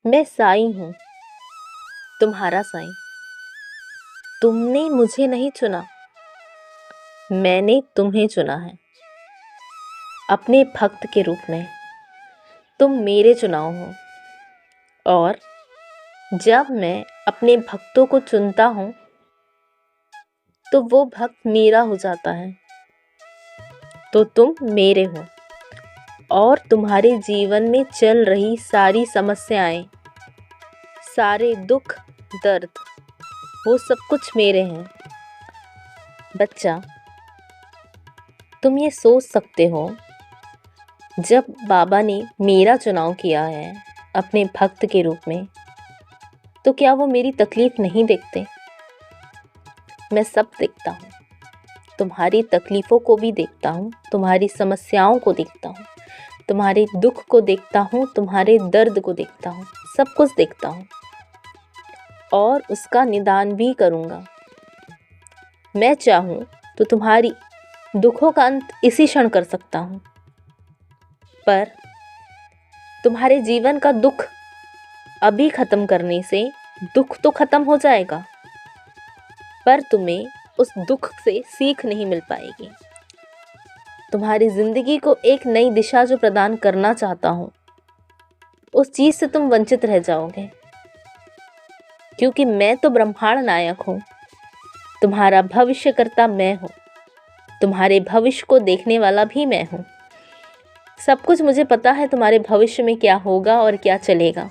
मैं साईं हूँ, तुम्हारा साईं। तुमने मुझे नहीं चुना, मैंने तुम्हें चुना है। अपने भक्त के रूप में तुम मेरे चुनाव हो, और जब मैं अपने भक्तों को चुनता हूँ तो वो भक्त मेरा हो जाता है। तो तुम मेरे हो, और तुम्हारे जीवन में चल रही सारी समस्याएं, सारे दुख दर्द, वो सब कुछ मेरे हैं। बच्चा, तुम ये सोच सकते हो, जब बाबा ने मेरा चुनाव किया है अपने भक्त के रूप में, तो क्या वो मेरी तकलीफ नहीं देखते? मैं सब देखता हूँ। तुम्हारी तकलीफ़ों को भी देखता हूँ, तुम्हारी समस्याओं को देखता हूँ, तुम्हारे दुख को देखता हूँ, तुम्हारे दर्द को देखता हूँ, सब कुछ देखता हूँ, और उसका निदान भी करूँगा। मैं चाहूँ तो तुम्हारी दुखों का अंत इसी क्षण कर सकता हूँ, पर तुम्हारे जीवन का दुख अभी ख़त्म करने से दुख तो ख़त्म हो जाएगा, पर तुम्हें उस दुख से सीख नहीं मिल पाएगी। तुम्हारी ज़िंदगी को एक नई दिशा जो प्रदान करना चाहता हूँ, उस चीज़ से तुम वंचित रह जाओगे, क्योंकि मैं तो ब्रह्मांड नायक हूँ। तुम्हारा भविष्यकर्ता मैं हूँ, तुम्हारे भविष्य को देखने वाला भी मैं हूँ। सब कुछ मुझे पता है तुम्हारे भविष्य में क्या होगा और क्या चलेगा।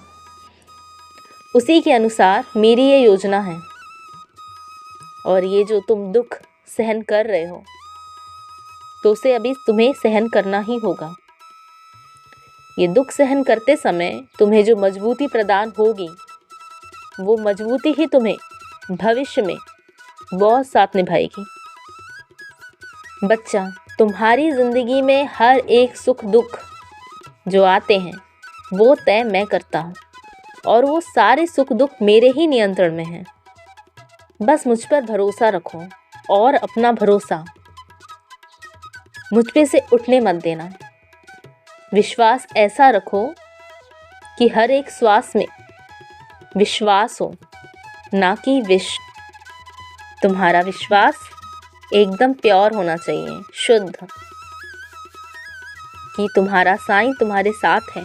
उसी के अनुसार मेरी ये योजना है, और ये जो तुम दुख सहन कर रहे हो, तो उसे अभी तुम्हें सहन करना ही होगा। ये दुख सहन करते समय तुम्हें जो मजबूती प्रदान होगी, वो मजबूती ही तुम्हें भविष्य में बहुत साथ निभाएगी। बच्चा, तुम्हारी ज़िंदगी में हर एक सुख दुख जो आते हैं, वो तय मैं करता हूँ, और वो सारे सुख दुख मेरे ही नियंत्रण में हैं। बस मुझ पर भरोसा रखो, और अपना भरोसा मुझ पे से उठने मत देना। विश्वास ऐसा रखो कि हर एक श्वास में विश्वास हो, ना कि विष। तुम्हारा विश्वास एकदम प्योर होना चाहिए, शुद्ध, कि तुम्हारा साईं तुम्हारे साथ है,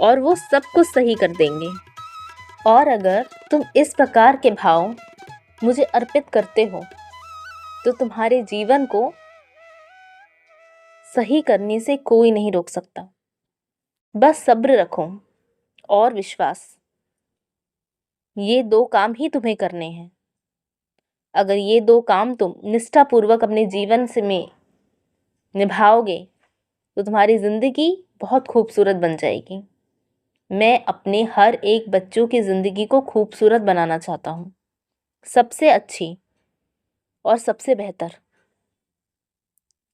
और वो सब कुछ सही कर देंगे। और अगर तुम इस प्रकार के भाव मुझे अर्पित करते हो, तो तुम्हारे जीवन को सही करने से कोई नहीं रोक सकता। बस सब्र रखो और विश्वास, ये दो काम ही तुम्हें करने हैं। अगर ये दो काम तुम निष्ठापूर्वक अपने जीवन से में निभाओगे, तो तुम्हारी ज़िंदगी बहुत खूबसूरत बन जाएगी। मैं अपने हर एक बच्चों की ज़िंदगी को खूबसूरत बनाना चाहता हूँ, सबसे अच्छी और सबसे बेहतर।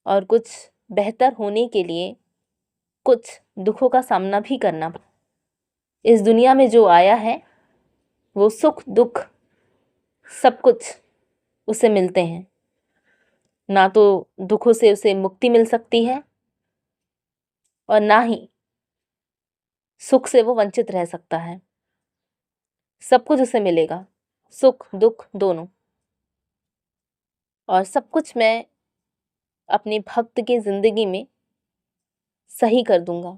और कुछ बेहतर होने के लिए कुछ दुखों का सामना भी करना। इस दुनिया में जो आया है, वो सुख दुख सब कुछ उसे मिलते हैं। ना तो दुखों से उसे मुक्ति मिल सकती है, और ना ही सुख से वो वंचित रह सकता है। सब कुछ उसे मिलेगा, सुख दुख दोनों, और सब कुछ मैं अपने भक्त की ज़िंदगी में सही कर दूंगा।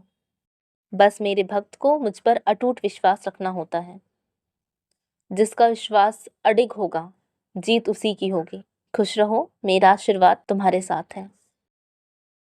बस मेरे भक्त को मुझ पर अटूट विश्वास रखना होता है। जिसका विश्वास अडिग होगा, जीत उसी की होगी। खुश रहो, मेरा आशीर्वाद तुम्हारे साथ है।